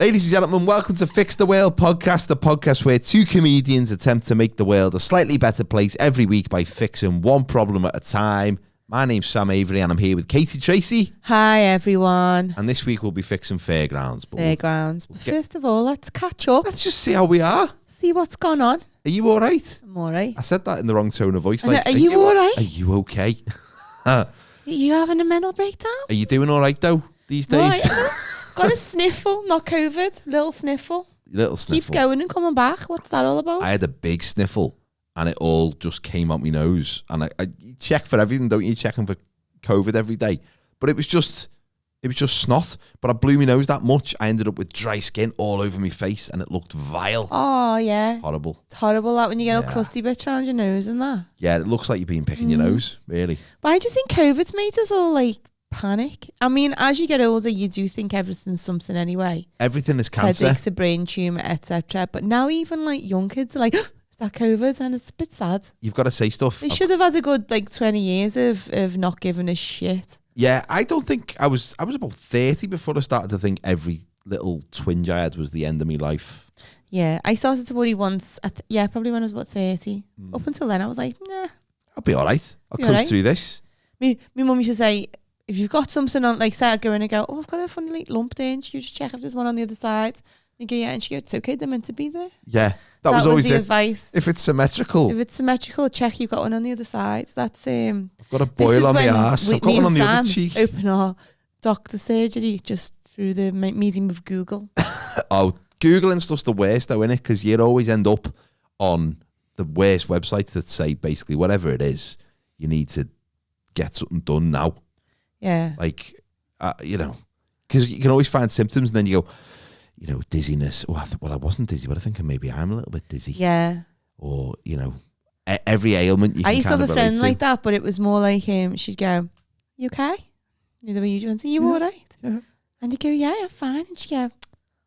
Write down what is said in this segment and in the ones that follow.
Ladies and gentlemen, welcome to Fix the World Podcast, the podcast where two comedians attempt to make the world a slightly better place every week by fixing one problem at a time. My name's Sam Avery and I'm here with Katie Tracy. Hi, everyone. And this week we'll be fixing Fairgrounds. Fairgrounds. But first of all, let's catch up. Let's just see how we are. See what's gone on. Are you all right? I'm all right. I said that in the wrong tone of voice. Are you all right? Are you okay? Are you having a mental breakdown? Are you doing all right, though, these days? Right. Got a sniffle, not COVID. Little sniffle. Keeps going and coming back. What's that all about? I had a big sniffle and it all just came out my nose. And I check for everything, don't you? Checking for COVID every day. But it was just snot. But I blew my nose that much. I ended up with dry skin all over my face and it looked vile. Oh, yeah. Horrible. It's horrible that when you get all crusty bits around your nose and that. Yeah, it looks like you've been picking your nose, really. Why do you think COVID's made us all like panic? I mean, as you get older, you do think everything's something anyway. Everything is cancer. Headaches, a brain tumour, etc. But now even like young kids are like, is that COVID? And it's a bit sad. You've got to say stuff. They should have had a good like 20 years of not giving a shit. Yeah, I don't think I was about 30 before I started to think every little twinge I had was the end of my life. Yeah, I started to worry once. Probably when I was about 30. Up until then, I was like, nah. I'll be all right. I'll coast through this. My mum used to say, if you've got something on, like, say I go in and go, oh, I've got a funny like lump there, and you just check if there's one on the other side. And you go, yeah, and she goes, it's okay, they're meant to be there. Yeah, that was always the advice. If it's symmetrical. If it's symmetrical, check you've got one on the other side. That's I've got a boil on my ass. I've got one on the other cheek. Open our doctor surgery just through the medium of Google. Oh, Googling stuff's the worst though, innit? Because you'd always end up on the worst websites that say basically whatever it is, you need to get something done now. Yeah. Like, because you can always find symptoms and then you go, dizziness. Oh, I wasn't dizzy, but I think maybe I'm a little bit dizzy. Yeah. Or, every ailment you can I used to have a friend to. like that, but it was more like she'd go, you okay? You know the way you do and say, you all right? Yeah. And he'd go, yeah, I'm fine. And she'd go,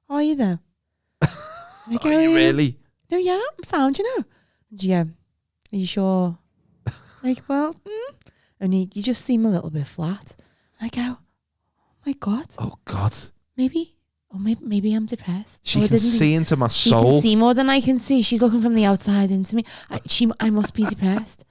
are you though? And Are you really? No, yeah, I'm sound, And she'd go, are you sure? Like, well, only you just seem a little bit flat. And I go, oh my God. Oh God. Maybe I'm depressed. She can see into my soul. She can see more than I can see. She's looking from the outside into me. I must be depressed.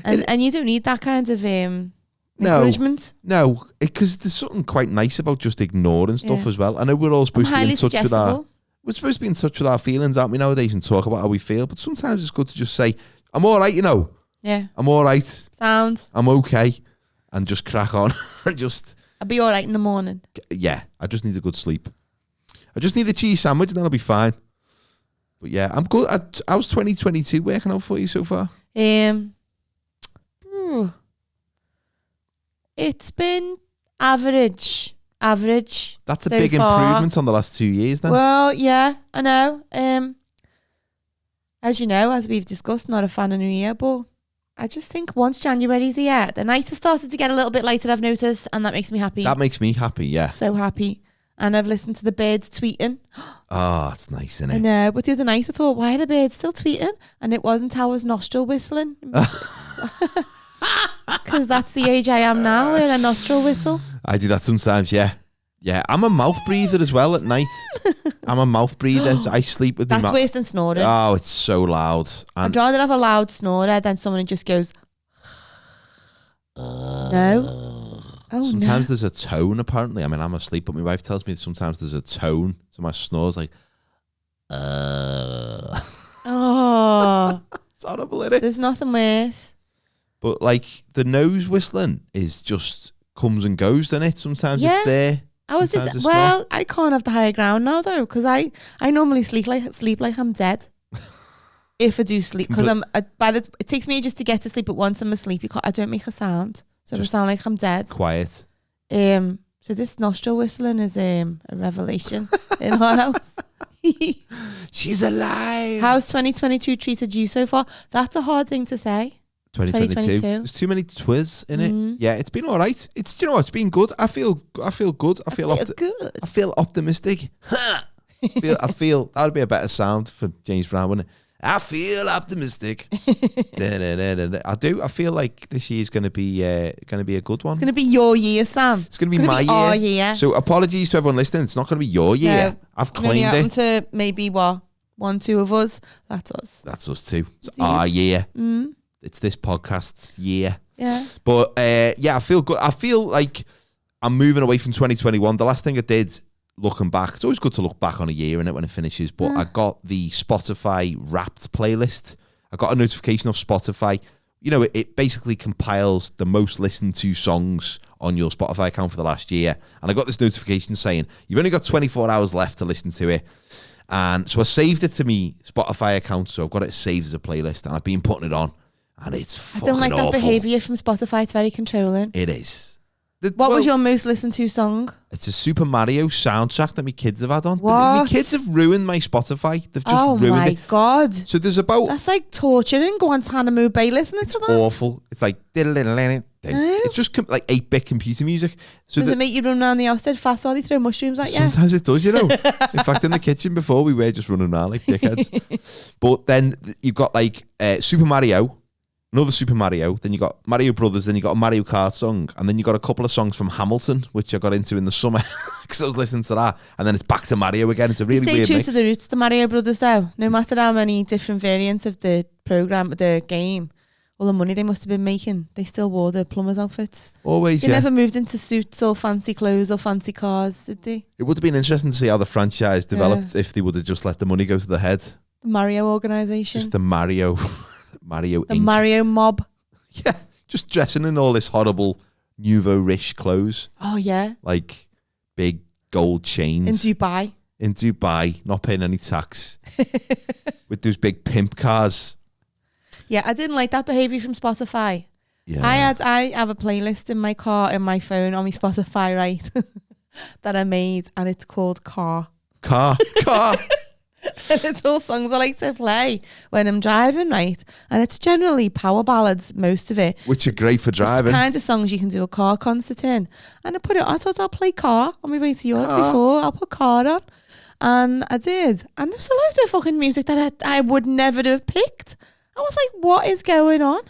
And you don't need that kind of encouragement. No, because there's something quite nice about just ignoring stuff as well. I know we're all supposed to be in touch with we're supposed to be in touch with our feelings, aren't we, nowadays, and talk about how we feel. But sometimes it's good to just say, I'm all right, Yeah. I'm all right. Sound. I'm okay. And just crack on. I'll be all right in the morning. Yeah, I just need a good sleep. I just need a cheese sandwich and then I'll be fine. But yeah, I'm good. How's 2022 working out for you so far? It's been average. That's a big improvement on the last 2 years then. Well, yeah, I know. As you know, as we've discussed, not a fan of New Year, but I just think once January's here, the nights have started to get a little bit lighter, I've noticed, and that makes me happy. That makes me happy, yeah. So happy. And I've listened to the birds tweeting. Oh, it's nice, isn't it? I know, but the other night I thought, why are the birds still tweeting? And it wasn't I was nostril whistling. Because that's the age I am now, with a nostril whistle. I do that sometimes, yeah. Yeah, I'm a mouth breather as well at night. I'm a mouth breather. I sleep with my That's worse than snoring. Oh, it's so loud. I'd rather have a loud snorer than someone who just goes, no. Oh, sometimes there's a tone, apparently. I mean, I'm asleep, but my wife tells me sometimes there's a tone to my snores, like, Oh. It's horrible, isn't it? There's nothing worse. But, like, the nose whistling is just comes and goes, doesn't it? Sometimes it's there. I can't have the higher ground now though, because I normally sleep like I'm dead. If I do sleep, because it takes me just to get to sleep. But once I'm asleep, I don't make a sound, so I sound like I'm dead. Quiet. So this nostril whistling is a revelation in our house. She's alive. How's 2022 treated you so far? That's a hard thing to say. 2022. There's too many twiz in it. Yeah, it's been all right. It's it's been good. I feel good. I feel good. I feel optimistic. I feel that would be a better sound for James Brown, wouldn't it? I feel optimistic. I do. I feel like this year's going to be a good one. It's going to be your year, Sam. It's going to be my year. Our year. So apologies to everyone listening. It's not going to be your year. No, I've claimed it. To maybe what 1-2 of us. That's us. That's us too. It's our year. Mm. It's this podcast's year. Yeah. But I feel good. I feel like I'm moving away from 2021. The last thing I did, looking back, it's always good to look back on a year, innit, when it finishes. But I got the Spotify Wrapped playlist. I got a notification of Spotify. You know, it basically compiles the most listened to songs on your Spotify account for the last year. And I got this notification saying, you've only got 24 hours left to listen to it. And so I saved it to me Spotify account. So I've got it saved as a playlist and I've been putting it on. And it's fucking awful. I don't like that behaviour from Spotify. It's very controlling. It is. What was your most listened to song? It's a Super Mario soundtrack that my kids have had on. What? My kids have ruined my Spotify. They've just ruined it. Oh my God. So there's about... That's like torturing Guantanamo Bay listening to that. It's awful. It's like... It's just like 8-bit computer music. So does it make you run around the house dead fast while they throw mushrooms at you? Sometimes it does, you know. In fact, in the kitchen before, we were just running around like dickheads. But then you've got like Super Mario... Another Super Mario, then you got Mario Brothers, then you got a Mario Kart song, and then you got a couple of songs from Hamilton, which I got into in the summer because I was listening to that, and then it's back to Mario again. It's a really weird mix. Stay true to the roots, the Mario Brothers, though. No matter how many different variants of the program, the game, all the money they must have been making, they still wore their plumbers' outfits. Always, They never moved into suits or fancy clothes or fancy cars, did they? It would have been interesting to see how the franchise developed if they would have just let the money go to the head. The Mario organisation. Just the Mario The Inc. Mario mob. Yeah, just dressing in all this horrible nouveau-riche clothes. Oh, yeah. Like big gold chains. In Dubai, not paying any tax. With those big pimp cars. Yeah, I didn't like that behaviour from Spotify. Yeah. I have a playlist in my car, in my phone, on my Spotify, right, that I made, and it's called Car. And it's all songs I like to play when I'm driving, right? And it's generally power ballads, most of it. Which are great for driving. It's the kind of songs you can do a car concert in. And I thought I'll play Car on my way to yours before. I'll put Car on. And I did. And there was a load of fucking music that I would never have picked. I was like, what is going on?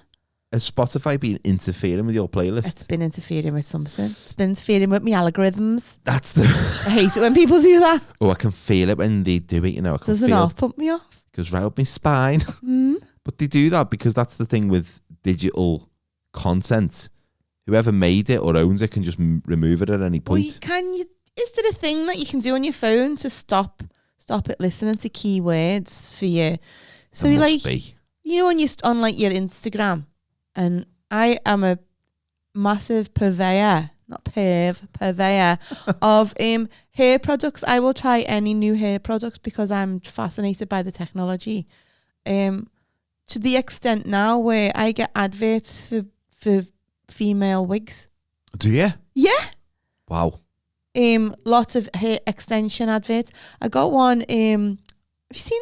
Has Spotify been interfering with your playlist? It's been interfering with something. It's been interfering with my algorithms. That's the... I hate it when people do that. Oh, I can feel it when they do it, you know. I can Doesn't feel half put me off. It goes right up my spine. But they do that because that's the thing with digital content. Whoever made it or owns it can just remove it at any point. Is there a thing that you can do on your phone to stop it listening to keywords for you? So there like, must be. You know, on like your Instagram, and I am a massive purveyor of hair products. I will try any new hair products because I'm fascinated by the technology. To the extent now where I get adverts for female wigs. Do you? Yeah. Wow. Lots of hair extension adverts. I got one. Have you seen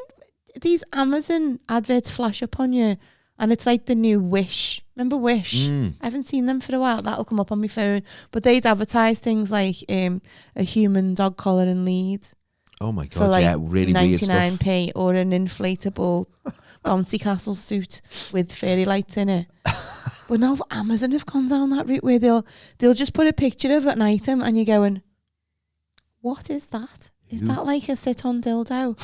these Amazon adverts flash up on you? And it's like the new Wish. Remember Wish? I haven't seen them for a while. That'll come up on my phone. But they'd advertise things like a human dog collar and lead. Oh my God, for like really weird stuff. 99p, or an inflatable bouncy castle suit with fairy lights in it. But now Amazon have gone down that route where they'll just put a picture of an item and you're going, what is that? Is that like a sit-on dildo?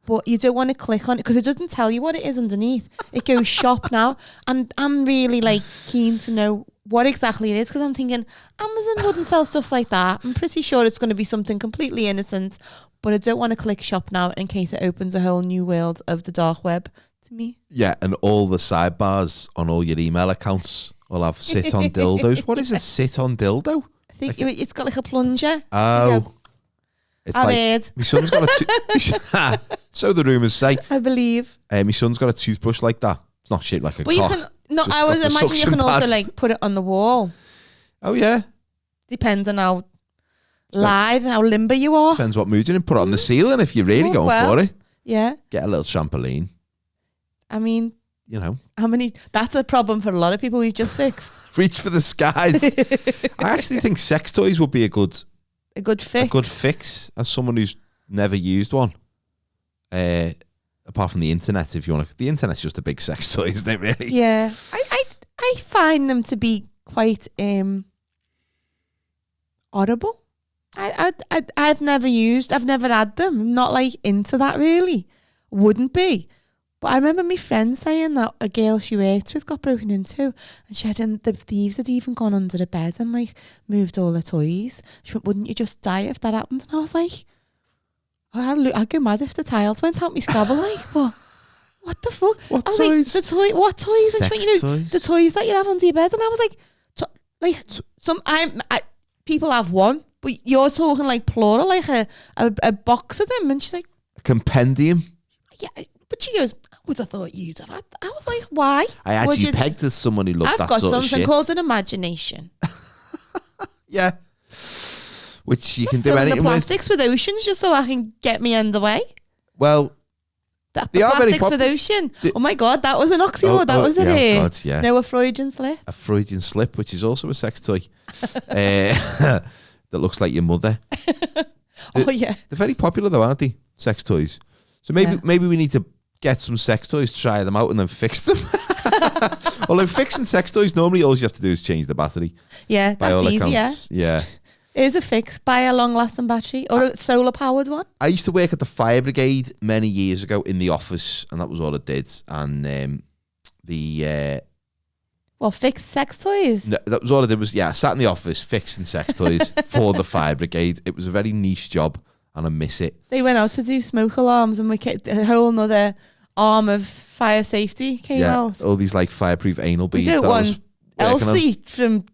But you don't want to click on it because it doesn't tell you what it is underneath. It goes shop now. And I'm really like keen to know what exactly it is because I'm thinking Amazon wouldn't sell stuff like that. I'm pretty sure it's going to be something completely innocent, but I don't want to click shop now in case it opens a whole new world of the dark web to me. Yeah, and all the sidebars on all your email accounts will have sit-on dildos. What is a sit-on dildo? I think it's got like a plunger. Oh. It's I've like, heard. My son's got a... so the rumours say. I believe. My son's got a toothbrush like that. It's not shaped like a cock. I would imagine you can also like put it on the wall. Oh, yeah. Depends on how lithe, how limber you are. Depends what mood you're in. Put it on the ceiling if you're really going for it. Yeah. Get a little trampoline. I mean... You know. That's a problem for a lot of people we've just fixed. Reach for the skies. I actually think sex toys would be a good fix. A good fix as someone who's never used one. apart from the internet, if you want to. The internet's just a big sex toy, isn't it, really? Yeah. I find them to be quite audible. I've never had them. I'm not like into that really. Wouldn't be. But I remember my friend saying that a girl she worked with got broken into, and the thieves had even gone under the bed and like moved all the toys. She went, "Wouldn't you just die if that happened?" And I was like, I'd go mad if the tiles went out my Scrabble, like, but what the fuck? What I was toys? Like, what toys? Sex And she went, toys? the toys that you have under your bed. And I was like, people have one, but you're talking like plural, like a box of them. And she's like, A compendium. yeah. But she goes, I would have thought you'd have had that. I was like, why? I actually pegged as someone who loved I've that got sort of something shit. called an imagination. Yeah. Which you can do Filling the anything with. plastics with oceans just so I can get me underway. Well, The they are very plastics with ocean. Oh my God, that was an oxymoron. That was God, yeah. No, a Freudian slip. A Freudian slip, which is also a sex toy. That looks like your mother. Oh yeah. They're very popular though, aren't they? Sex toys. So maybe we need to get some sex toys, try them out, and then fix them. Although fixing sex toys, normally all you have to do is change the battery. Yeah, By all that's easy. accounts. Yeah. Here's a fix. Buy a long-lasting battery or a solar-powered one. I used to work at the fire brigade many years ago in the office, and that was all it did. And Fix sex toys. no, that was all I did was, I sat in the office fixing sex toys for the fire brigade. It was a very niche job, and I miss it. They went out to do smoke alarms, and a whole nother arm of fire safety came out. All these like fireproof anal We beads. don't that I want was working on. Elsie from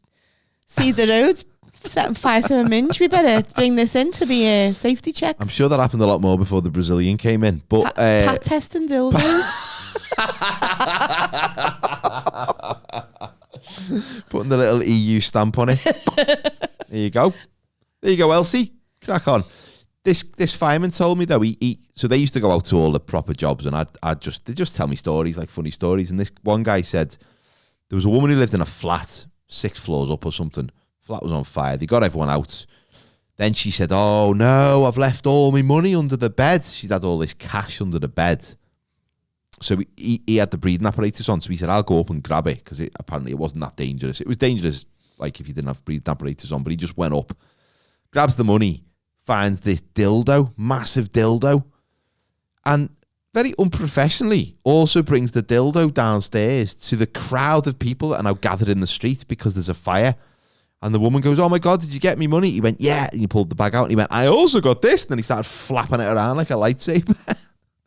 Cedar Road setting fire to a minge. We better bring this in to be a safety check. I'm sure that happened a lot more before the Brazilian came in. But Pat testing dildos. putting the little EU stamp on it. There you go, Elsie. Crack on. This fireman told me though, so they used to go out to all the proper jobs, and they just tell me stories, like funny stories. And this one guy said there was a woman who lived in a flat 6 floors up or something. Flat was on fire. They got everyone out. Then she said, "Oh no, I've left all my money under the bed." She'd had all this cash under the bed. So he had the breathing apparatus on. So he said, "I'll go up and grab it," because apparently it wasn't that dangerous. It was dangerous, like if you didn't have breathing apparatus on. But he just went up, grabs the money, finds this dildo, massive dildo, and very unprofessionally also brings the dildo downstairs to the crowd of people that are now gathered in the street because there's a fire. And the woman goes, "Oh my God, did you get me money?" He went, "Yeah." And he pulled the bag out and he went, "I also got this." And then he started flapping it around like a lightsaber.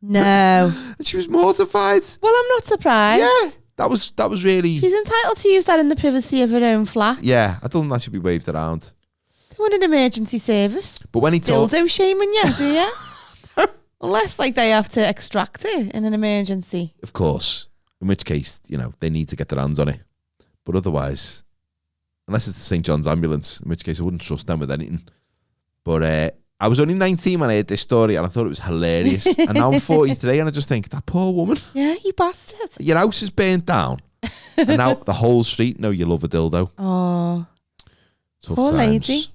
No. And she was mortified. Well, I'm not surprised. Yeah, that was really... She's entitled to use that in the privacy of her own flat. Yeah, I don't think that should be waved around. They want an emergency service. But when he told... Dildo shaming you, do you? Unless like they have to extract it in an emergency. Of course. In which case, they need to get their hands on it. But otherwise... Unless it's the St. John's ambulance, in which case I wouldn't trust them with anything. But I was only 19 when I heard this story, and I thought it was hilarious. And now I'm 43, and I just think, that poor woman. Yeah, you bastard. Your house is burnt down. And now the whole street know you love a dildo. Oh, Tough poor times. lady.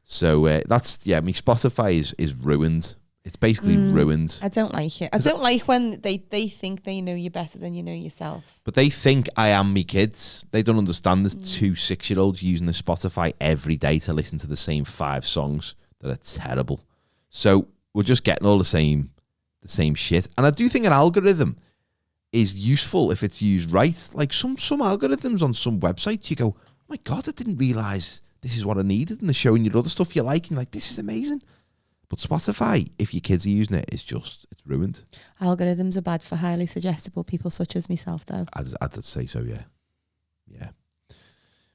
So my Spotify is ruined. It's basically ruined. I don't like it. I don't like when they think they know you better than you know yourself. But they think I am me kids. They don't understand there's 2 6-year-olds using the Spotify every day to listen to the same 5 songs that are terrible. So we're just getting all the same shit. And I do think an algorithm is useful if it's used right. Like some algorithms on some websites, you go, "Oh my God, I didn't realise this is what I needed." And they're showing you other stuff you like, and you're like, "This is amazing." But Spotify, if your kids are using it, it's ruined. Algorithms are bad for highly suggestible people such as myself, though. I'd say so, yeah. Yeah.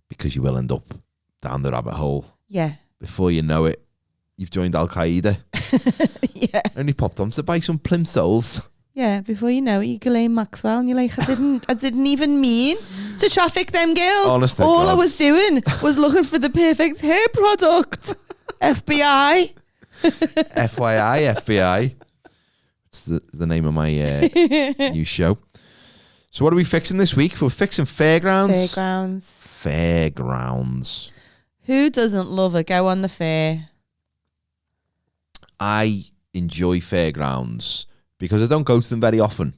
Because you will end up down the rabbit hole. Yeah. Before you know it, you've joined Al-Qaeda. Yeah. Only popped on to buy some plimsolls. Yeah, before you know it, you Ghislaine Maxwell, and you're like, I didn't even mean to traffic them girls. Honest to All I God. was doing was looking for the perfect hair product. FBI. FYI, FBI. It's the name of my new show. So what are we fixing this week? We're fixing Fairgrounds. Fairgrounds. Who doesn't love a go on the fair? I enjoy Fairgrounds because I don't go to them very often.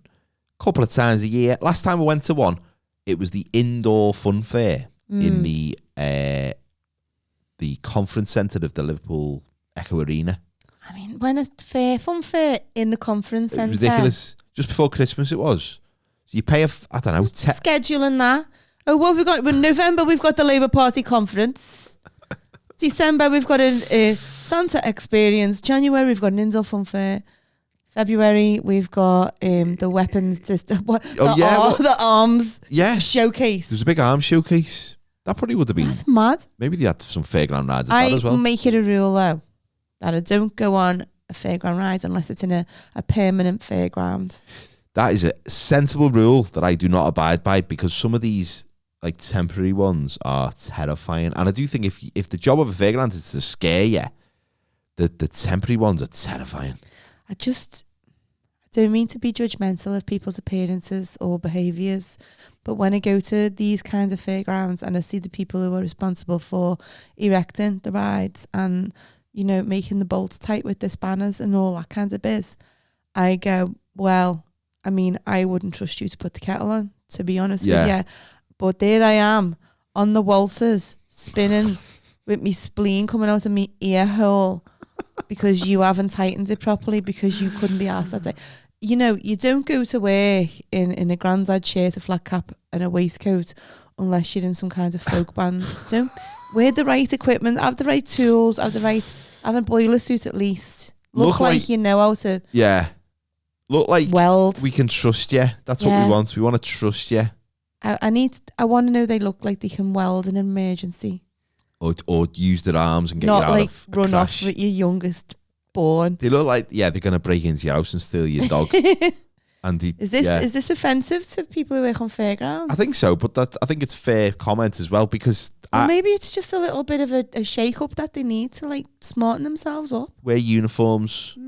A couple of times a year. Last time I went to one, it was the indoor fun fair in the conference centre of the Liverpool Echo Arena. I mean, when a fun fair in the conference centre. Ridiculous. Just before Christmas it was. So you pay I don't know. Scheduling that. Oh, what have we got? In November, we've got the Labour Party conference. December, we've got a Santa experience. January, we've got an indoor fun fair. February, we've got the weapons system. The arms showcase. There's a big arms showcase. That probably would have been. That's mad. Maybe they had some fairground rides at that as well. I make it a rule, though, that I don't go on a fairground ride unless it's in a permanent fairground. That is a sensible rule that I do not abide by, because some of these like temporary ones are terrifying. And I do think if the job of a fairground is to scare you, the temporary ones are terrifying. I don't mean to be judgmental of people's appearances or behaviours, but when I go to these kinds of fairgrounds and I see the people who are responsible for erecting the rides and, you know, making the bolts tight with the spanners and all that kind of biz, I go, well, I mean, I wouldn't trust you to put the kettle on, to be honest with you. But there I am on the waltzers, spinning with me spleen coming out of me ear hole because you haven't tightened it properly because you couldn't be asked that day. You know, you don't go to work in a granddad shirt, a flat cap and a waistcoat unless you're in some kind of folk band. Don't wear the right equipment, have the right tools, have a boiler suit at least. Look like you know how to look like weld. We can trust you. That's what we want. We want to trust you. I want to know they look like they can weld in an emergency. Or use their arms and get not you out like of run crash. Off with your youngest born. They look like they're going to break into your house and steal your dog. Is this offensive to people who work on fairgrounds? I think so, but I think it's fair comment as well, because maybe it's just a little bit of a shake up that they need to like smarten themselves up. Wear uniforms,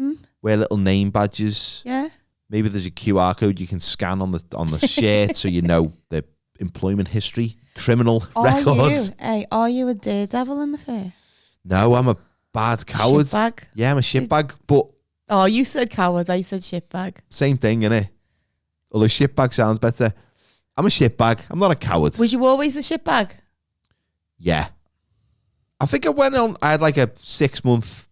wear little name badges. Yeah. Maybe there's a QR code you can scan on the shirt so you know the employment history, criminal records. Are you a daredevil in the fair? No, I'm a bad coward. Shitbag? Yeah, I'm a shitbag, but... Oh, you said coward, I said shitbag. Same thing, innit? Although shitbag sounds better. I'm a shitbag. I'm not a coward. Was you always a shitbag? Yeah. I think I had like a 6-month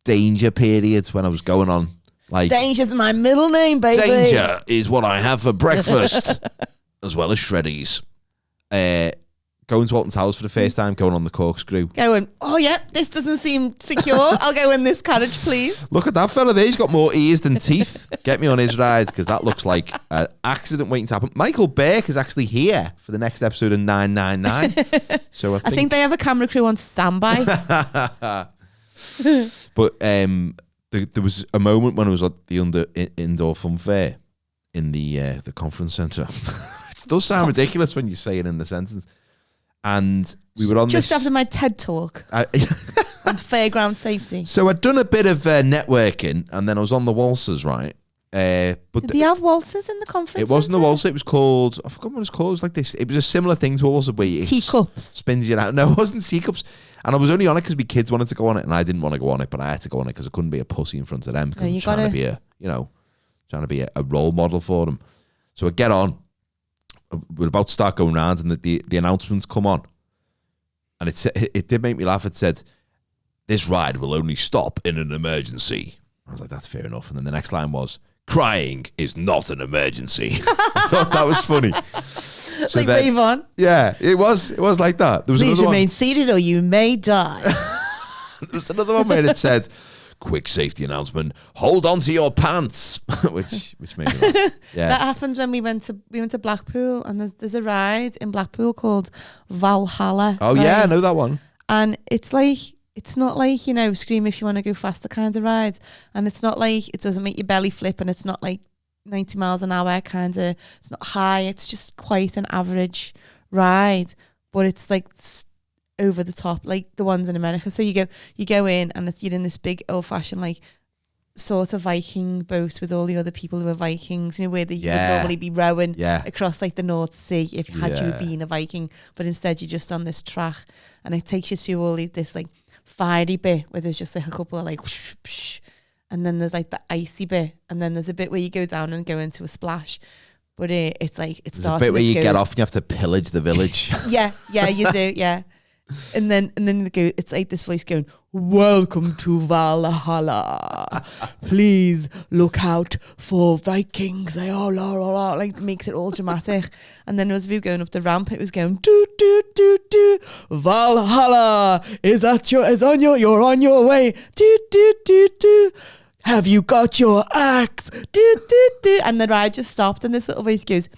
danger period when I was going on. Like, Danger's my middle name, baby. Danger is what I have for breakfast, as well as Shreddies. Going to Alton's house for the first time, going on the corkscrew. Going, oh yeah, this doesn't seem secure. I'll go in this carriage, please. Look at that fella there. He's got more ears than teeth. Get me on his ride, because that looks like an accident waiting to happen. Michael Burke is actually here for the next episode of 999. So I think they have a camera crew on standby. But there was a moment when I was at the indoor fun fair in the conference centre. It does sound ridiculous when you say it in the sentence. And we were on just after my TED talk on fairground safety. So I'd done a bit of networking, and then I was on the waltzers, right? But did they have waltzers in the conference? It wasn't a waltzer. It was called, I forgot what it was called. It was like this. It was a similar thing to a waltzer where it teacups spins you out. No, it wasn't teacups. And I was only on it because my kids wanted to go on it, and I didn't want to go on it, but I had to go on it because I couldn't be a pussy in front of them, because I'm trying to be a role model for them. So I get on. We're about to start going round, and the announcements come on, and it did make me laugh. It said, "This ride will only stop in an emergency." I was like, "That's fair enough." And then the next line was, "Crying is not an emergency." I thought that was funny. So like rave on. Yeah, it was like that. There was Please remain seated or you may die. There was another one where it said, "Quick safety announcement, hold on to your pants," which made me laugh. Yeah. That happens when we went to Blackpool, and there's a ride in Blackpool called Valhalla. Oh, yeah, I know that one. And it's not like, you know, Scream If You Want to Go Faster kind of ride. And it's not like, it doesn't make your belly flip, and it's not like 90 miles an hour kind of, it's not high. It's just quite an average ride, but it's like over the top, like the ones in America. So you go in, and you're in this big old fashioned, like, sort of Viking boat with all the other people who are Vikings, you know, where you would normally be rowing across like the North Sea if you been a Viking, but instead you're just on this track, and it takes you through all this like fiery bit where there's just like a couple of like whoosh, whoosh, and then there's like the icy bit, and then there's a bit where you go down and go into a splash. But it's like it There's starts. a bit where you goes, get off and you have to pillage the village. yeah, you do, yeah. And then it's like this voice going, "Welcome to Valhalla. Please look out for Vikings." They all like makes it all dramatic. And then there was a view going up the ramp. It was going do do do do. Valhalla is you're on your way. Do do do do. Have you got your axe? Do do do. And the ride just stopped, and this little voice goes,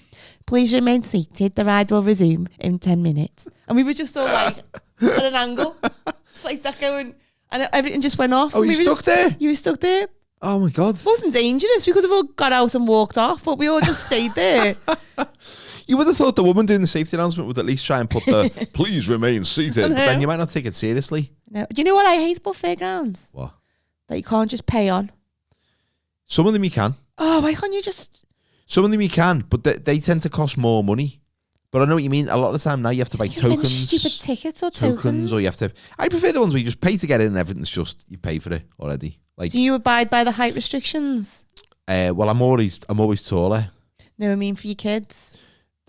"Please remain seated. The ride will resume in 10 minutes. And we were just all like at an angle. It's like that going, and everything just went off. Oh, you stuck there? You were stuck there. Oh my God. It wasn't dangerous. We could have all got out and walked off, but we all just stayed there. You would have thought the woman doing the safety announcement would at least try and put the "please remain seated," but then you might not take it seriously. No. You know what I hate about fairgrounds? What? That you can't just pay on. Some of them you can. Oh, why can't you just... Some of them you can, but they tend to cost more money. But I know what you mean. A lot of the time now you have to buy tokens. Stupid tickets or tokens. Or you have to... I prefer the ones where you just pay to get in and everything's just... You pay for it already. Like, do you abide by the height restrictions? Well, I'm always taller. No, I mean for your kids.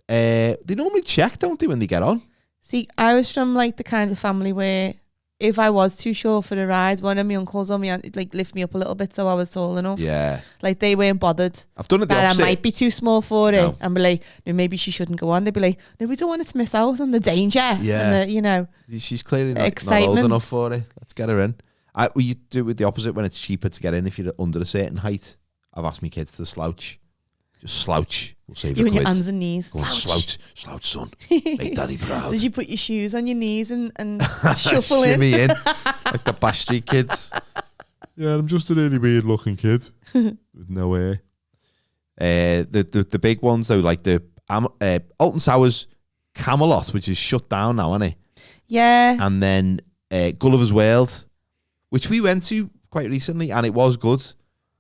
They normally check, don't they, when they get on? See, I was from like the kind of family where if I was too short for the ride, one of my uncles or my aunt like lift me up a little bit so I was tall enough. Yeah. Like they weren't bothered. I've done it the that opposite. I might be too small for it. No. And be like, no, maybe she shouldn't go on. They'd be like, no, we don't want her to miss out on the danger. Yeah. And the, you know. She's clearly not excitement. old enough for it. Let's get her in. We do it with the opposite when it's cheaper to get in if you're under a certain height. I've asked my kids to slouch. Just slouch. We'll save you a on quid. your hands and knees. Go on, slouch, son. Make daddy proud. So you put your shoes on your knees and shuffle in. Shimmy in. Like the Bash Street kids. Yeah, I'm just a really weird looking kid. With no hair. The big ones though, like the Alton Towers Camelot, which is shut down now, isn't it? Yeah. And then Gulliver's World, which we went to quite recently, and it was good,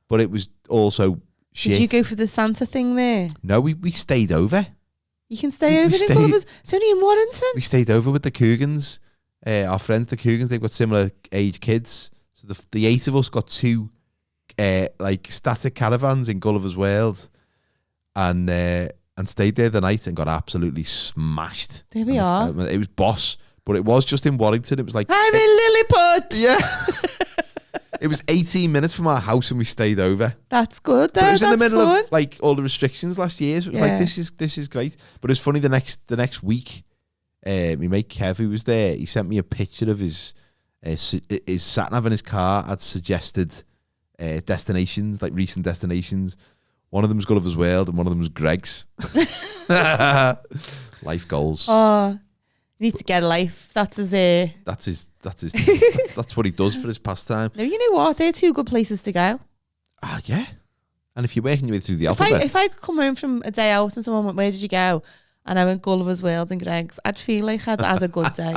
but it was also shit. Did you go for the Santa thing there? No, we stayed over. You can stay over in Gulliver's. It's only in Warrington. We stayed over with the Cougans. Our friends, the Cougans, they've got similar age kids. So the 8 of us got 2 like static caravans in Gulliver's World, and stayed there the night and got absolutely smashed. There we are. It was boss, but it was just in Warrington. It was like, I'm in Lilliput. yeah. It was 18 minutes from our house and we stayed over. That's good. But it was in the middle fun. of like all the restrictions last year, so it was like this is great. But it's funny, the next week, my mate Kev, who was there, he sent me a picture of his sat nav in his car had suggested destinations, like recent destinations. One of them was Gulliver's World and one of them was Greg's. Life goals. Oh, he needs to get a life. That's what he does for his pastime. No, you know what? They're 2 good places to go. Ah, yeah. And if you're working your way through the alphabet. If I could come home from a day out and someone went, "Where did you go?" and I went Gulliver's World and Greg's, I'd feel like I'd had a good day.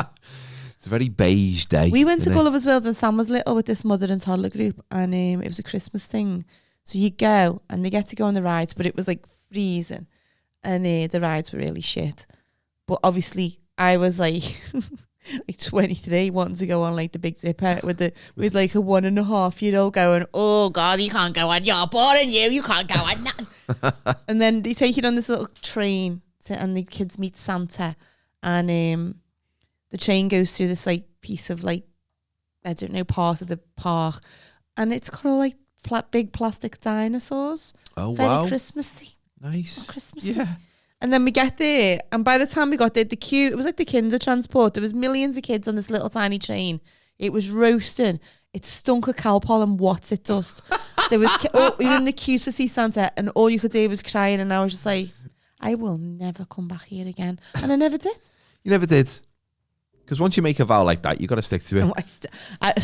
It's a very beige day. We went to Gulliver's World when Sam was little with this mother and toddler group, and it was a Christmas thing. So you go and they get to go on the rides, but it was like freezing, and the rides were really shit. But obviously, I was like, like 23, wanting to go on like the Big Dipper with like a 1.5-year-old going, "Oh God, you can't go on. You're boring. You can't go on." And then they take you on this little train, and the kids meet Santa, and the train goes through this like piece of like, I don't know, part of the park, and it's got all like big plastic dinosaurs. Oh, very wow. Christmassy. Nice. Christmassy. Yeah. And then we get there, and by the time we got there, the queue, it was like the kinder transport. There was millions of kids on this little tiny train. It was roasting. It stunk of Calpol and what's it dust. There was we were in the queue to see Santa, and all you could do was crying, and I was just like, I will never come back here again. And I never did. You never did. Because once you make a vow like that, you got to stick to it.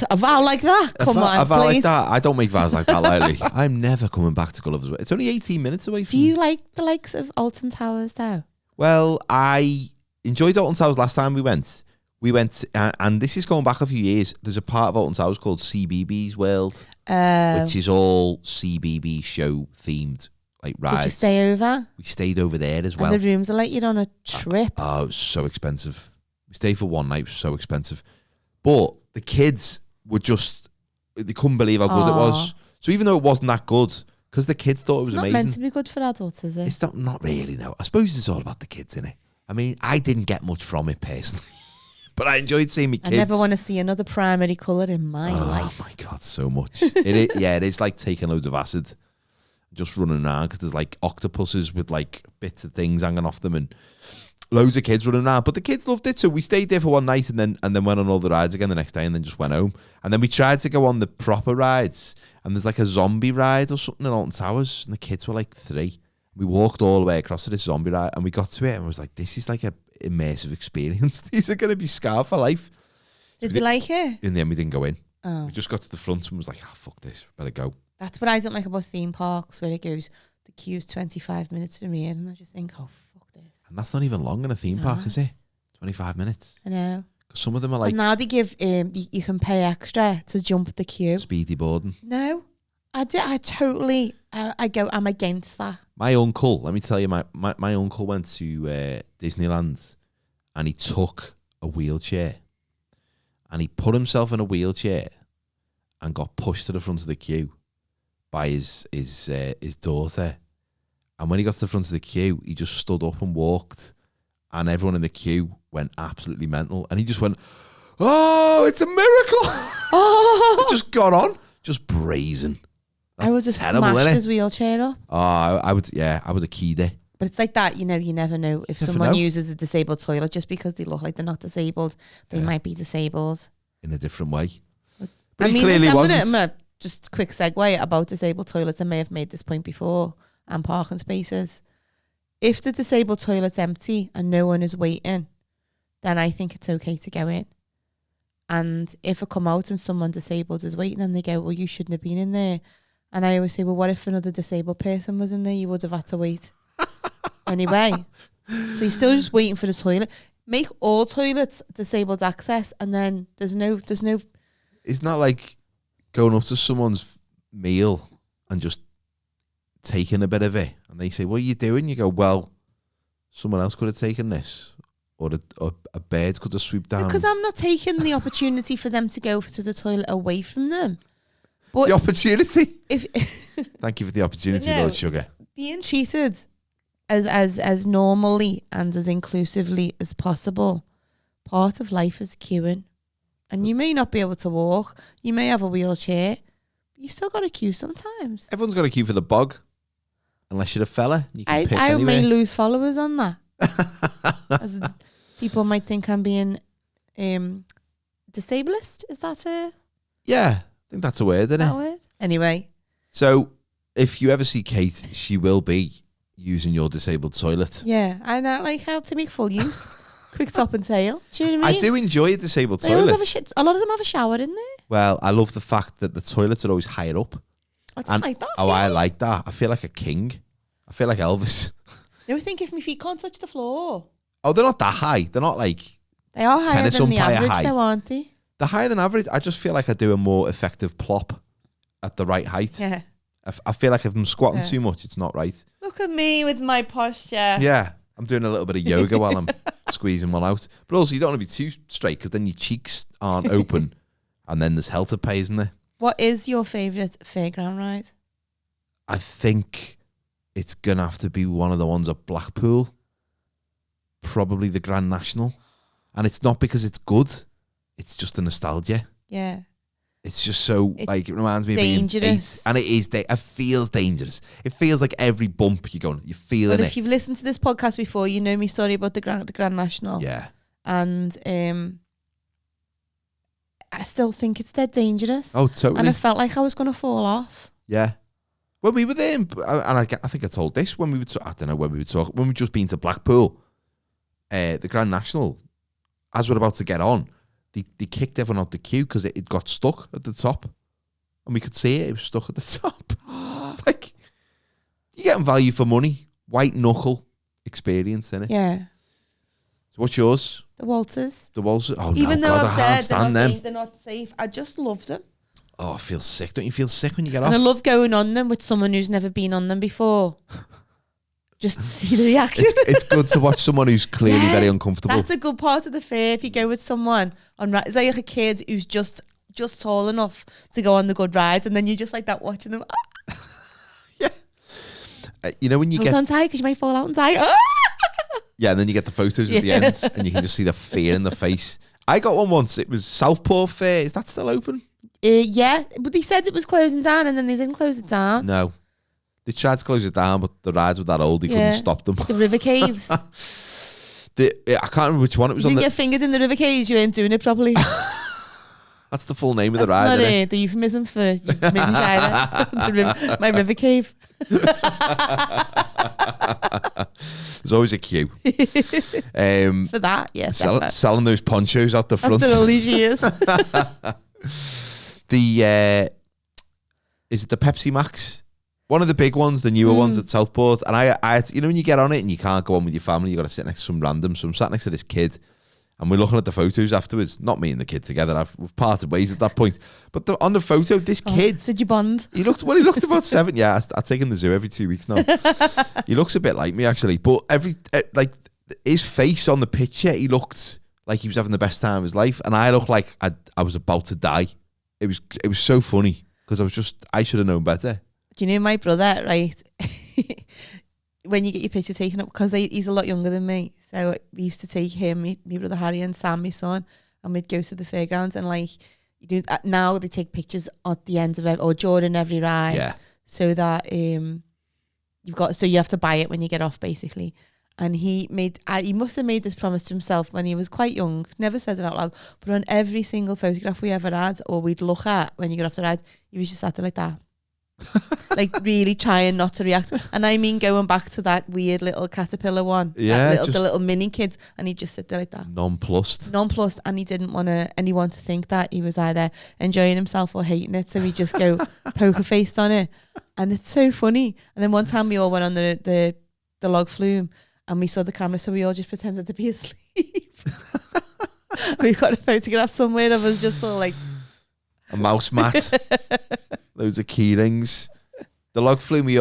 A vow like that? Come on, a vow please. like that? I don't make vows like that lightly. I'm never coming back to Gulliver's World. It's only 18 minutes away from... Do you like the likes of Alton Towers, though? Well, I enjoyed Alton Towers last time we went. And this is going back a few years. There's a part of Alton Towers called CBBS World, which is all CBB show themed, like rides. Did you stay over? We stayed over there as well. And the rooms are like you're on a trip. Oh, it was so expensive. We stayed for one night. It was so expensive. But the kids were just... They couldn't believe how good it was. So even though it wasn't that good, because the kids thought it was It's not amazing. meant to be good for adults, is it? It's not really, no. I suppose it's all about the kids, innit? I mean, I didn't get much from it personally, but I enjoyed seeing my kids. I never want to see another primary colour in my life. Oh my God, so much. It is like taking loads of acid, just running around, because there's like octopuses with like bits of things hanging off them and loads of kids running around. But the kids loved it, so we stayed there for one night and then went on all the rides again the next day and then just went home. And then we tried to go on the proper rides, and there's like a zombie ride or something in Alton Towers, and the kids were like 3. We walked all the way across to this zombie ride, and we got to it and was like, this is like a immersive experience. These are going to be scarred for life. Did they like it? In the end, we didn't go in. Oh. We just got to the front and was like, fuck this, better go. That's what I don't like about theme parks, where it goes, the queue's 25 minutes from here, and I just think, oh, fuck this. And that's not even long in a theme park, is it? 25 minutes. I know. Some of them are like... And now they give, you can pay extra to jump the queue. Speedy boarding. No. I'm against that. My uncle, let me tell you, my uncle went to Disneyland, and he took a wheelchair, and he put himself in a wheelchair and got pushed to the front of the queue by his daughter. And when he got to the front of the queue, he just stood up and walked, and everyone in the queue went absolutely mental, and he just went, oh, it's a miracle. Oh. Just got on, just brazen. That's I would just terrible, smashed innit? his wheelchair up. Oh, I would a kid. But it's like that, you never know. If someone uses a disabled toilet, just because they look like they're not disabled, they might be disabled. In a different way. But I he mean, clearly I'm wasn't. gonna just quick segue about disabled toilets. I may have made this point before, and parking spaces. If the disabled toilet's empty and no one is waiting, then I think it's okay to go in. And if I come out and someone disabled is waiting and they go, well, you shouldn't have been in there. And I always say, well, what if another disabled person was in there? You would have had to wait. Anyway. So you're still just waiting for the toilet. Make all toilets disabled access, and then there's no... It's not like going up to someone's meal and just taking a bit of it. And they say, what are you doing? You go, well, someone else could have taken this. Or a bird could have swooped down. Because I'm not taking the opportunity for them to go to the toilet away from them. But the opportunity? If Thank you for the opportunity, No. Lord Sugar. being treated as normally and as inclusively as possible, part of life is queuing. And you may not be able to walk. You may have a wheelchair. But you still got to queue sometimes. Everyone's got a queue for the bog. Unless you're a fella. You can piss I anywhere. may lose followers on that. As people might think I'm being disablist. Is that a Yeah, I think that's a word, isn't it? word? Anyway. So, if you ever see Kate, she will be using your disabled toilet. Yeah, and I like how to make full use. Quick top and tail. Do you know what I mean? I do enjoy a disabled They always toilet. have a lot of them have a shower in there. Well, I love the fact that the toilets are always higher up. I don't like that. Oh, I like that. I feel like a king. I feel like Elvis. You ever think if my feet can't touch the floor? Oh, they're not that high. They're not like... They are higher Tennis than the umpire average high. though, aren't they? They're higher than average. I just feel like I do a more effective plop at the right height. Yeah. I feel like if I'm squatting Yeah. too much, it's not right. Look at me with my posture. Yeah, I'm doing a little bit of yoga while I'm squeezing one out. But also, you don't want to be too straight because then your cheeks aren't open and then there's hell to pay, isn't there? What is your favourite fairground ride? I think it's going to have to be one of the ones at Blackpool. Probably the Grand National. And it's not because it's good. It's just the nostalgia. Yeah. It's just so, It's like, it reminds me dangerous. of being 8. And it is, it feels dangerous. It feels like every bump you're going, you're feeling Well, it. if you've listened to this podcast before, you know my story about the Grand National. Yeah. And I still think it's dead dangerous. Oh, totally. And I felt like I was going to fall off. Yeah. When we were there, and I think I told this when we would, I don't know when we would talk, when we'd just been to Blackpool, the Grand National, as we're about to get on, they kicked everyone out the queue because it got stuck at the top. And we could see it was stuck at the top. It's like, you're getting value for money. White knuckle experience, innit? Yeah. So what's yours? The Walters. The Walters? Oh, Even no, though God, I can't I've said stand them. they're not safe, I just love them. Oh, I feel sick. Don't you feel sick when you get And I off? love going on them with someone who's never been on them before. Just to see the reaction. It's good to watch someone who's clearly Yeah, very uncomfortable. That's a good part of the fair. If you go with someone on, it's like a kid who's just just tall enough to go on the good rides, and then you're just like that watching them. Yeah. You know when you Hold get on tight because you might fall out and die. Yeah, and then you get the photos at the end, and you can just see the fear in the face. I got one once. It was Southport Fair. Is that still open? Yeah, but they said it was closing down, and then they didn't close it down. No. They tried to close it down, but the rides were that old, they couldn't stop them. The river caves. I can't remember which one it was You on. didn't get fingered in the river caves, you weren't doing it properly. That's the full name of the That's ride, not isn't it? the euphemism for my river cave. There's always a queue. For that, yes. Selling those ponchos out the front. After all these years. Is it the Pepsi Max? One of the big ones, the newer ones at Southport. And I had, you know, when you get on it and you can't go on with your family, you got to sit next to some random. So I'm sat next to this kid, and we're looking at the photos afterwards. Not me and the kid together. We've parted ways at that point. But on the photo, this kid, did you bond? He looked about 7. Yeah, I take him to the zoo every 2 weeks now. He looks a bit like me actually, but his face on the picture, he looked like he was having the best time of his life, and I looked like I was about to die. It was so funny because I should have known better. Do you know my brother, right? When you get your picture taken up, because he's a lot younger than me, so we used to take him, my brother Harry and Sam, my son, and we'd go to the fairgrounds, and like you do now, they take pictures at the end of or during every ride, so that you have to buy it when you get off, basically. And he must have made this promise to himself when he was quite young, never said it out loud, but on every single photograph we ever had or we'd look at when you get off the ride, he was just sat there like that. Like really trying not to react. And I mean going back to that weird little caterpillar one, the little mini kids, and he'd just sit there like that, nonplussed, and he didn't want anyone to think that he was either enjoying himself or hating it, so he'd just go poker faced on it. And it's so funny. And then one time we all went on the log flume and we saw the camera, so we all just pretended to be asleep. We got a photograph somewhere of us just all like a mouse mat. Loads of key rings. The log flume, we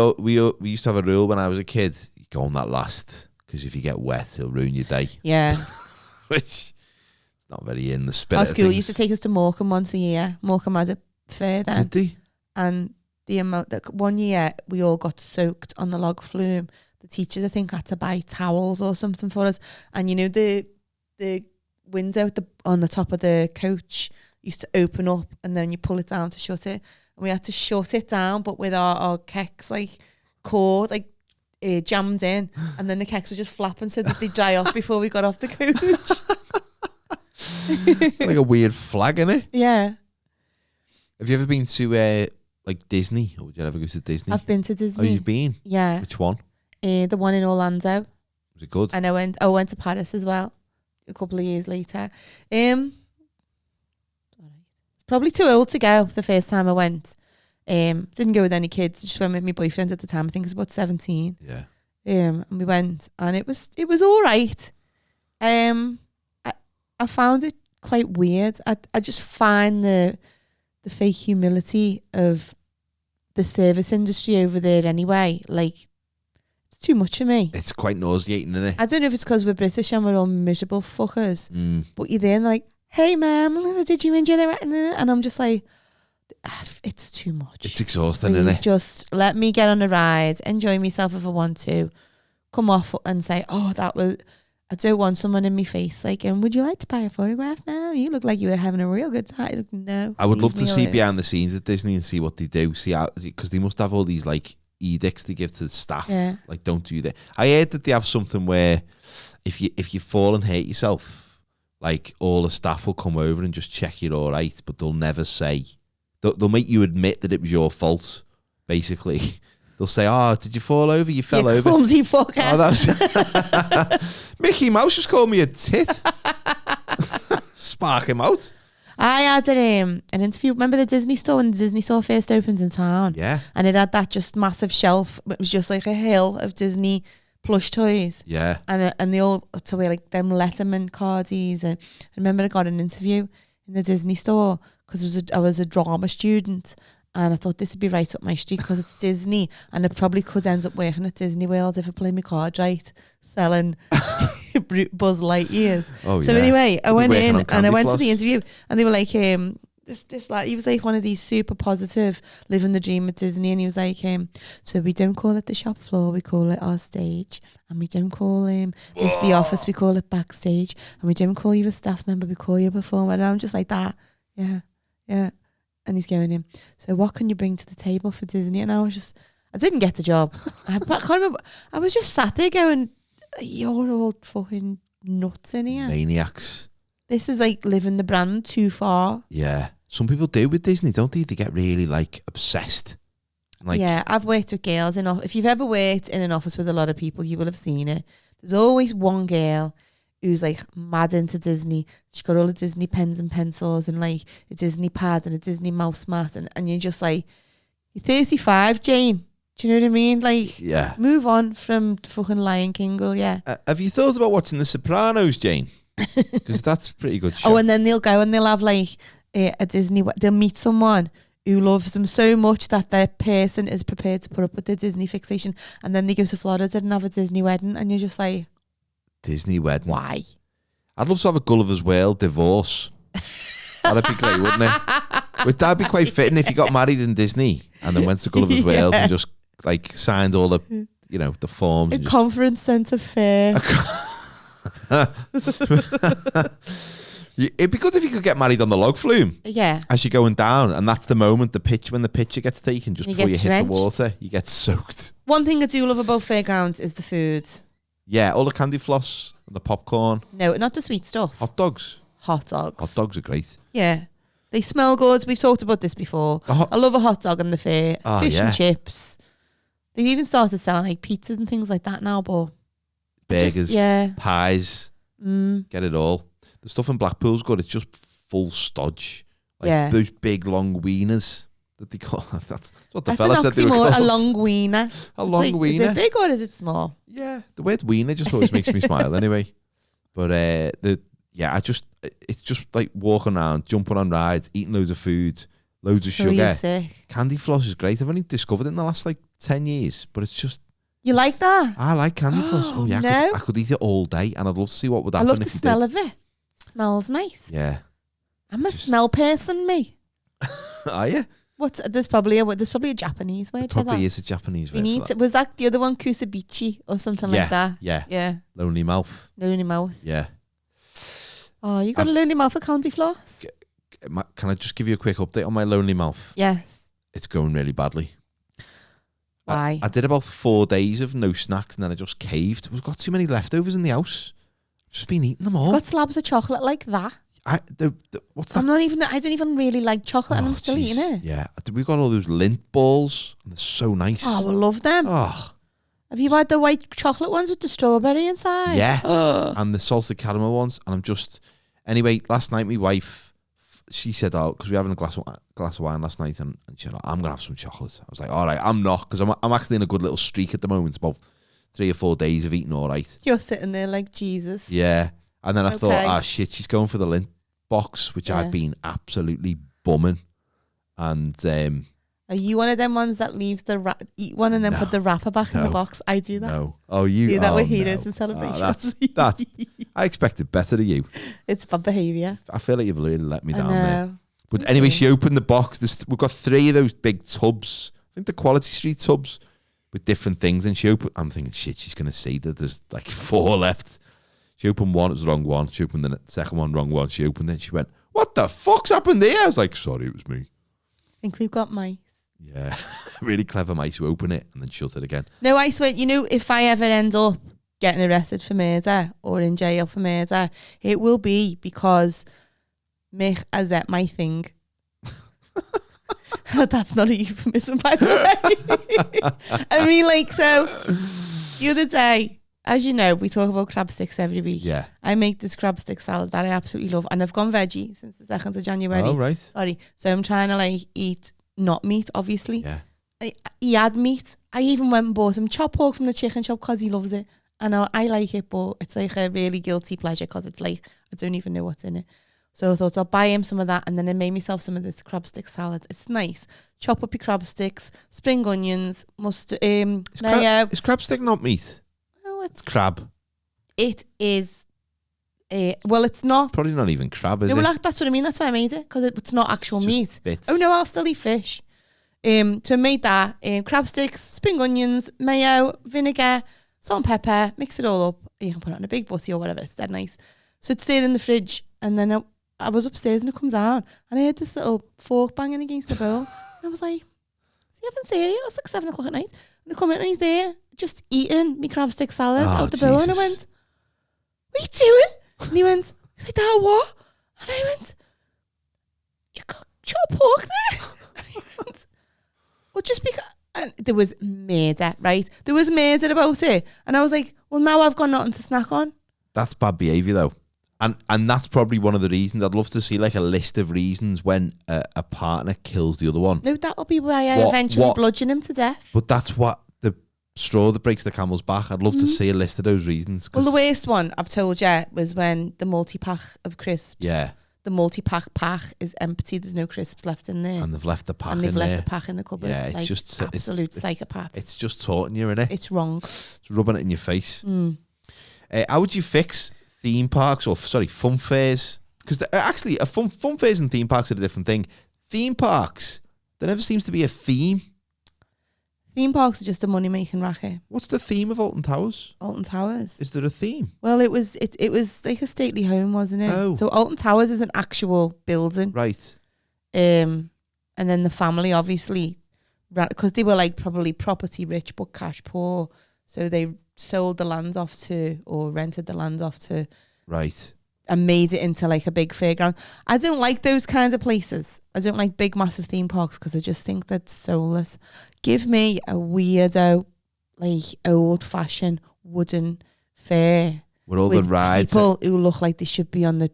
used to have a rule when I was a kid. You go on that last, because if you get wet, it'll ruin your day. Yeah. Which is not very in the spirit. Our school used to take us to Morecambe once a year. Morecambe had a fair then. Did they? And the amount that one year we all got soaked on the log flume. The teachers, I think, had to buy towels or something for us. And you know the window on the top of the coach used to open up, and then you pull it down to shut it. And we had to shut it down, but with our kecks cord jammed in, and then the kecks were just flapping so that they dry off before we got off the coach. Like a weird flag, innit? Yeah. Have you ever been to Disney, or would you ever go to Disney? I've been to Disney. Oh, you've been? Yeah. Which one? The one in Orlando. Was it good? And I went to Paris as well a couple of years later. Probably too old to go the first time I went. Didn't go with any kids. Just went with my boyfriend at the time. I think it was about 17. Yeah. And we went, and it was all right. I found it quite weird. I just find the fake humility of the service industry over there anyway. Like, it's too much for me. It's quite nauseating, isn't it? I don't know if it's because we're British and we're all miserable fuckers. But you're there and like, hey, ma'am, did you enjoy the ride? And I'm just like, it's too much. It's exhausting, Please, isn't it? just let me get on a ride, enjoy myself if I want to, come off and say, oh, I don't want someone in my face like, would you like to buy a photograph now? You look like you were having a real good time. Like, no. I would love to see behind the scenes at Disney and see what they do. See how, because they must have all these edicts they give to the staff. Yeah. Like, don't do that. I heard that they have something where if you fall and hurt yourself, like all the staff will come over and just check you're all right, but they'll never say. They'll make you admit that it was your fault, basically. They'll say, oh, did you fall over? You fell over. Clumsy fucker. Oh, that was Mickey Mouse just called me a tit. Spark him out. I had an interview. Remember the Disney store when the Disney store first opened in town? Yeah. And it had that just massive shelf. It was just like a hill of Disney plush toys. Yeah. And they all had to wear like them Letterman cardies. And I remember I got an interview in the Disney store because I was a drama student. And I thought this would be right up my street because it's Disney. And I probably could end up working at Disney World if I play my card right, selling Buzz Lightyears. Oh, so anyway, I went in and I went to the interview and they were like, this lad, he was like one of these super positive, living the dream at Disney, and he was like, so we don't call it the shop floor, we call it our stage, and we don't call this the office, we call it backstage, and we don't call you a staff member, we call you a performer. And I'm just like that, yeah. And he's going so what can you bring to the table for Disney? And I didn't get the job. I can't remember. I was just sat there going, you're all fucking nuts in here. Maniacs. This is like living the brand too far. Yeah. Some people do with Disney, don't they? They get really like obsessed. Like, yeah, I've worked with girls if you've ever worked in an office with a lot of people, you will have seen it. There's always one girl who's like mad into Disney. She's got all the Disney pens and pencils and like a Disney pad and a Disney mouse mat, and you're just like, you're 35, Jane. Do you know what I mean? Like, yeah. Move on from fucking Lion King, girl. Yeah. Have you thought about watching The Sopranos, Jane? Because that's a pretty good show. Oh, and then they'll go and they'll have like a Disney. They'll meet someone who loves them so much that their person is prepared to put up with their Disney fixation, and then they go to Florida and have a Disney wedding, and you're just like, Disney wedding? Why? I'd love to have a Gulliver's World divorce. That'd be great, wouldn't it? That'd be quite fitting if you got married in Disney and then went to Gulliver's World and just like signed all the, the forms. A conference centre fair. It'd be good if you could get married on the log flume. Yeah. As you're going down, and that's the moment when the picture gets taken, just before you hit the water, you get soaked. One thing I do love about Fairgrounds is the food. Yeah, all the candy floss and the popcorn. No, not the sweet stuff. Hot dogs. Hot dogs. Hot dogs are great. Yeah. They smell good. We've talked about this before. I love a hot dog on the fair. Fish and chips. They've even started selling like pizzas and things like that now, but burgers, pies, get it all. The stuff in Blackpool's good. It's just full stodge. Like those big long wieners that they call. That's what the fella said they were called. A long wiener. A long wiener. Is it big or is it small? Yeah, the word wiener just always makes me smile anyway. But it's just like walking around, jumping on rides, eating loads of food, loads of sugar. Candy floss is great. I've only discovered it in the last 10 years, but it's just. You like that? I like candy floss. Oh yeah, no. I could eat it all day, and I'd love to see what would happen. I love the smell of it. Smells nice. Yeah. I'm a smell person, me. Are you? There's probably a Japanese word. Probably is a Japanese word. Was that the other one, kusabichi or something like that? Yeah. Lonely mouth. Yeah. Oh, you got a lonely mouth for candy floss? Can I just give you a quick update on my lonely mouth? Yes. It's going really badly. Why? I did about 4 days of no snacks and then I just caved. We've got too many leftovers in the house. I've just been eating them all. Got slabs of chocolate like that. What's that? I don't even really like chocolate, and I'm still eating it. Yeah, we've got all those Lindt balls, and they're so nice. Oh, I love them. Oh, have you had the white chocolate ones with the strawberry inside? Yeah, and the salted caramel ones. And I'm just anyway. Last night, my wife, she said, "Oh, because we were having a glass of wine last night," and she said, "I'm gonna have some chocolate." I was like, "All right, I'm not," because I'm actually in a good little streak at the moment. It's about 3 or 4 days of eating all right. You're sitting there like Jesus. Yeah, and then I thought, shit, she's going for the Lindt box, which I've been absolutely bumming. And are you one of them ones that leaves eat one and then put the wrapper back in the box? I do that. No. Oh, you do that with heroes and celebrations. That's I expected better of you. It's bad behaviour. I feel like you've really let me down there. But anyway, she opened the box. We've got 3 of those big tubs. I think the Quality Street tubs with different things. And she opened. I'm thinking, shit, she's gonna see that there's like 4 left. She opened one, it was the wrong one. She opened the second one, wrong one. She opened it, she went, "What the fuck's happened there?" I was like, "Sorry, it was me." I think we've got mice. Yeah, really clever mice who open it and then shut it again. No, I swear, if I ever end up getting arrested for murder or in jail for murder, it will be because Mich has ate my thing. That's not a euphemism, by the way. I mean, so the other day, as you know, we talk about crab sticks every week. Yeah. I make this crab stick salad that I absolutely love. And I've gone veggie since the 2nd of January. Oh, right. Sorry. So I'm trying to eat not meat, obviously. Yeah. He had meat. I even went and bought him chop pork from the chicken shop because he loves it. And I like it, but it's like a really guilty pleasure because it's like, I don't even know what's in it. So I thought I'll buy him some of that, and then I made myself some of this crab stick salad. It's nice. Chop up your crab sticks, spring onions, mustard, mayo. Is crab stick not meat? Well, it's crab. It is Well, it's not. Probably not even crab, is No, it? well, that's what I mean. That's why I made it, because it's not actual meat. Bits. Oh no, I'll still eat fish. So I made that. Crab sticks, spring onions, mayo, vinegar, salt and pepper. Mix it all up. You can put it on a big butty or whatever. It's dead nice. So it stayed in the fridge, and then I was upstairs and it comes down, and I heard this little fork banging against the bowl. And I was like, "Is he having cereal?" It's like 7 o'clock at night. And I come in and he's there, just eating me crab stick salad out the bowl. And I went, "What are you doing?" And he went, "He's like, that what?" And I went, "You got chopped pork there?" And he went, "Well, just because." And there was murder, right? There was murder about it. And I was like, well, now I've got nothing to snack on. That's bad behaviour, though. And that's probably one of the reasons. I'd love to see like a list of reasons when a partner kills the other one. No, that'll be why I eventually bludgeon him to death. But that's what the straw that breaks the camel's back. I'd love to see a list of those reasons. Well, the worst one, I've told you, was when the multi-pack of crisps. Yeah. The multi-pack is empty. There's no crisps left in there. And they've left the pack in there. And they've left the pack in the cupboard. Yeah, it's like just... absolute psychopath. It's just taunting you, innit? It's wrong. It's rubbing it in your face. How would you fix theme parks, or fun fairs? Because actually, fun fairs and theme parks are a different thing. Theme parks, there never seems to be a theme. Theme parks are just a money-making racket. What's the theme of Alton Towers? Alton Towers. Is there a theme? Well, it was like a stately home, wasn't it? Oh. So Alton Towers is an actual building. Right. And then the family obviously, because they were like probably property rich but cash poor, so they sold the land off to, or rented the land off to, Right. and made it into like a big fairground. I don't like those kinds of places. I don't like big massive theme parks because I just think that's soulless. Give me a weirdo, like old fashioned wooden fair With all the rides. people who look like they should be on the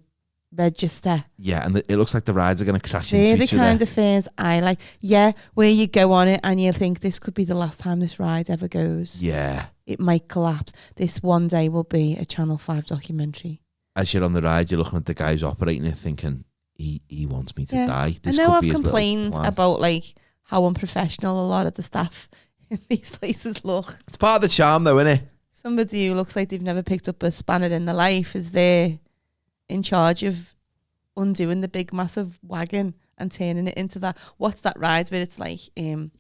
register. Yeah, and it looks like the rides are going to crash They're into the each other. kinds of fairs I like. Yeah, where you go on it and you think this could be the last time this ride ever goes. Yeah. It might collapse. This one day will be a Channel 5 documentary. As you're on the ride, you're looking at the guys operating it thinking, he wants me to die. This I know could I've be his little complained plan. about like how unprofessional a lot of the staff in these places look. It's part of the charm though, isn't it? Somebody who looks like they've never picked up a spanner in their life is there in charge of undoing the big massive wagon and turning it into that. What's that ride where it's like you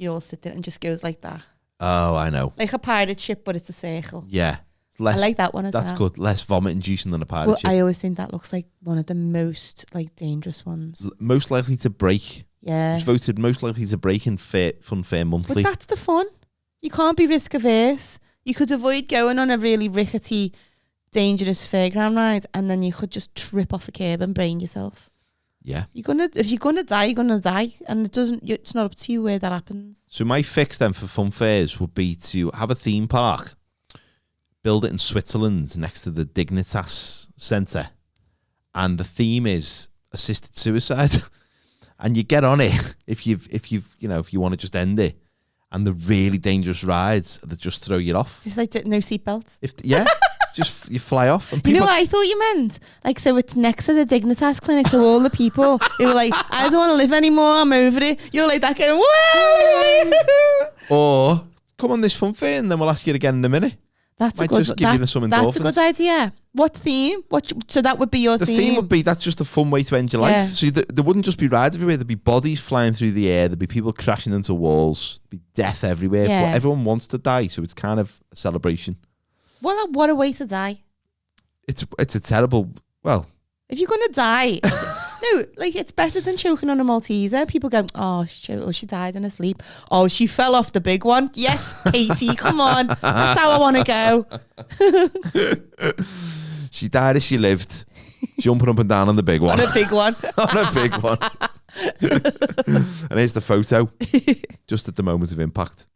all sit there and just goes like that? Oh, I know. Like a pirate ship, but it's a circle. Yeah. Less, I like that one as well. That's good. Less vomit inducing than a pirate Well, ship. I always think that looks like one of the most like dangerous ones. Most likely to break. Yeah. It's voted most likely to break in Fun Fair Monthly. But that's the fun. You can't be risk averse. You could avoid going on a really rickety, dangerous fairground ride, and then you could just trip off a curb and brain yourself. Yeah. If you're gonna die, you're gonna die, and it's not up to you where that happens. So my fix then for fun fairs would be to have a theme park, build it in Switzerland next to the Dignitas Centre, and the theme is assisted suicide. And you get on it if you want to just end it, and the really dangerous rides that just throw you off. Just like no seatbelts. Just you fly off. And You know what I thought you meant? Like, so it's next to the Dignitas clinic, so all the people who are like, I don't want to live anymore, I'm over it. You're like that going, whoa! Or come on this fun fair and then we'll ask you again in a minute. That's Might a good. just give you some endorphins. That's a good idea. What theme? So that would be your The theme. theme would be that's just a fun way to end your life. Yeah. So there wouldn't just be rides everywhere. There'd be bodies flying through the air. There'd be people crashing into walls. There'd be death everywhere. Yeah. But everyone wants to die, so it's kind of a celebration. Well, what a way to die. It's a terrible. Well, If you're gonna die, no, like it's better than choking on a Malteser. People go, oh, she died in her sleep. Oh, she fell off the big one. Yes, Katie, come on. That's how I want to go. she died as she lived, jumping up and down on the big one. On a big one. On a big one. And here's the photo, just at the moment of impact.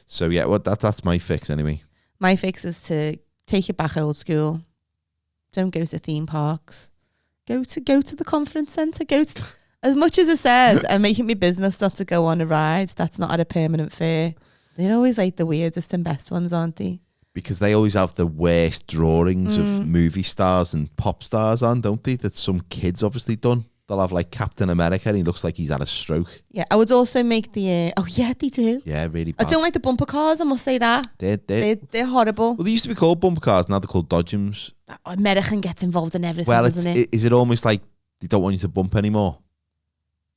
So yeah, well that's my fix anyway. My fix is to take it back old school. Don't go to theme parks. Go to the conference centre. Go to, as much as I said, I'm making my business not to go on a ride. That's not at a permanent fair. They're always like the weirdest and best ones, aren't they? Because they always have the worst drawings of movie stars and pop stars on, don't they? That some kids obviously done. they'll have like Captain America and he looks like he's had a stroke. Yeah, I would also make the... oh, yeah, they do. Yeah, really bad. I don't like the bumper cars, I must say that. They're horrible. Well, they used to be called bumper cars, now they're called dodgems. American gets involved in everything, Well, doesn't it? is it almost like they don't want you to bump anymore?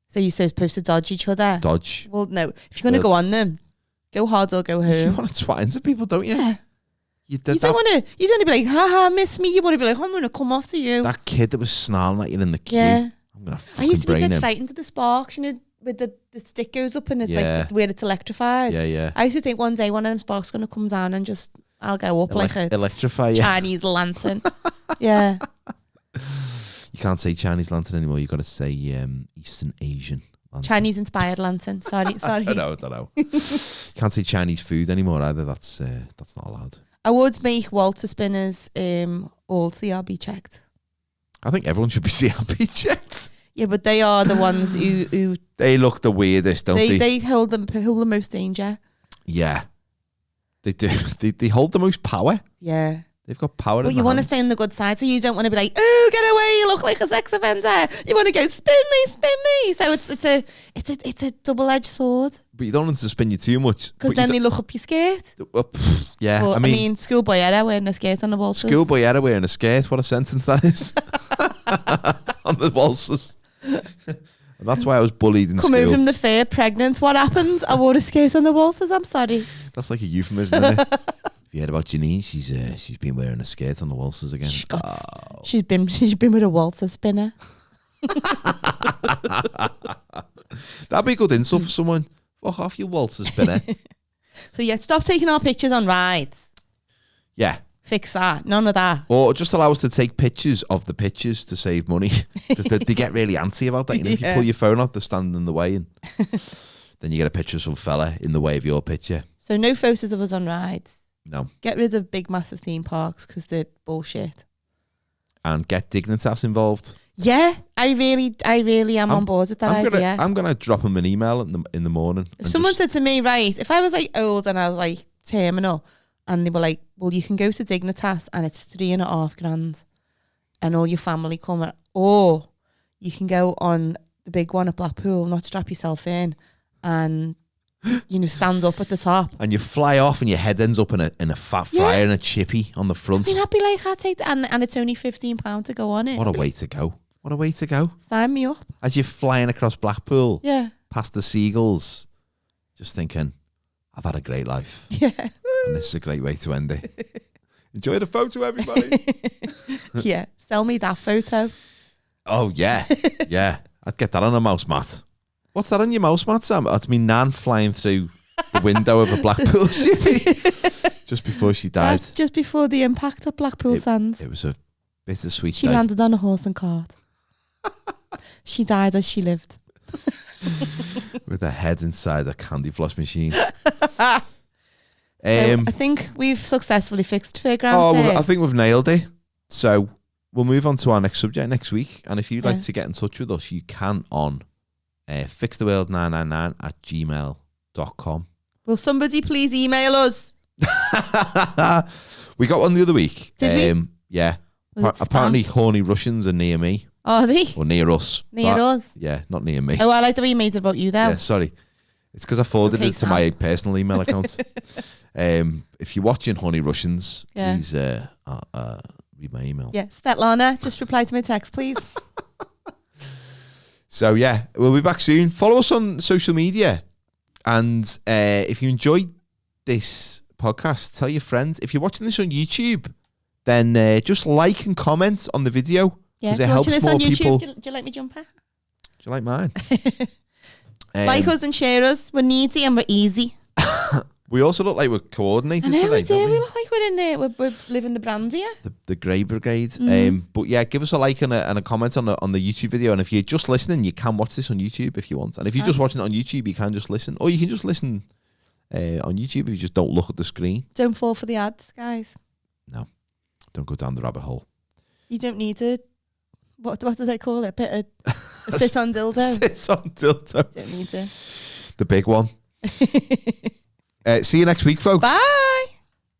So you're supposed to dodge each other? Dodge. Well, no. If you're going to go on them, go hard or go home. You want to twat into people, don't you? Yeah. You don't want to be like, haha, miss me. You want to be like, I'm going to come after you. That kid that was snarling at you in the queue. Yeah. I'm going to fucking I used to be brain dead him. frightened of the sparks, you know, with the stick goes up and it's Yeah. like where it's electrified. Yeah. I used to think one day one of them sparks going to come down and just, I'll go up like a electrify you. Chinese lantern. Yeah. You can't say Chinese lantern anymore. You got to say Eastern Asian lantern. Chinese inspired lantern. Sorry. I don't know. You can't say Chinese food anymore either. That's not allowed. I would make Walter spinners all CRB checked. I think everyone should be CRB checked. Yeah, but they are the ones who They look the weirdest, don't they? They hold the most danger. Yeah, they do. They hold the most power. Yeah. They've got power. But you want to stay on the good side, so you don't want to be like, oh, get away! You look like a sex offender. You want to go spin me. So it's a double-edged sword. But you don't want to spin you too much. Because then they look up your skirt. Yeah, But, I mean, schoolboy era wearing a skirt on the waltzers. Schoolboy era wearing a skirt. What a sentence that is. On the waltzers. And that's why I was bullied in school. Come home from the fair pregnant. What happened? I wore a skirt on the waltzers. I'm sorry. That's like a euphemism, isn't it? Have you heard about Janine? She's been wearing a skirt on the waltzers again. She's been with a waltzer spinner. That'd be a good insult for someone. Fuck off, you waltzer spinner. So yeah, stop taking our pictures on rides. Yeah. Fix that. None of that. Or just allow us to take pictures of the pictures to save money. Because they get really antsy about that. You know, if you pull your phone out, they're standing in the way. And then you get a picture of some fella in the way of your picture. So no photos of us on rides. No. Get rid of big, massive theme parks because they're bullshit. And get Dignitas involved. Yeah, I really am on board with that idea. I'm gonna drop them an email in the morning. If someone said to me, right, if I was like old and I was like terminal, and they were like, well, you can go to Dignitas and it's $3,500, and all your family come, or you can go on the big one at Blackpool, not strap yourself in, and stand up at the top, and you fly off, and your head ends up in a fat fryer and a chippy on the front. I mean, I'd be like, I'll take that, and it's only £15 to go on it. What a way to go! What a way to go! Sign me up. As you're flying across Blackpool, yeah, past the seagulls, just thinking, I've had a great life. Yeah, and this is a great way to end it. Enjoy the photo, everybody. Yeah, sell me that photo. Oh yeah, yeah. I'd get that on a mouse mat. What's that on your mouse mat, Sam? That's me nan flying through the window of a Blackpool chippy just before she died. That's just before the impact at Blackpool Sands. It was a bittersweet She day. landed on a horse and cart. She died as she lived. With her head inside a candy floss machine. I think we've successfully fixed Fairground. I think we've nailed it. So we'll move on to our next subject next week. And if you'd like to get in touch with us, you can on fixtheworld999@gmail.com. Will somebody please email us? We got one the other week. Did we? Yeah. Apparently horny Russians are near me. Are they? Or near us. Near us? Yeah, not near me. Oh, I like the way you made it about you, though. Yeah, sorry. It's because I forwarded it to my personal email account. If you're watching Honey Russians, please read my email. Yeah, Svetlana, just reply to my text, please. So, yeah, we'll be back soon. Follow us on social media. And if you enjoyed this podcast, tell your friends. If you're watching this on YouTube, then just like and comment on the video. Yeah, it helps this more on YouTube, people. do you like me jumper? Do you like mine? Like us and share us. We're needy and we're easy. We also look like we're coordinated today. We do. We look like we're in there. We're living the brand here. The Grey Brigade. But yeah, give us a like and a comment on the YouTube video. And if you're just listening, you can watch this on YouTube if you want. And if you're just watching it on YouTube, you can just listen. Or you can just listen on YouTube if you just don't look at the screen. Don't fall for the ads, guys. No. Don't go down the rabbit hole. You don't need to. What do they call it? A sit-on dildo. Sit-on dildo. Don't need to. The big one. See you next week, folks. Bye.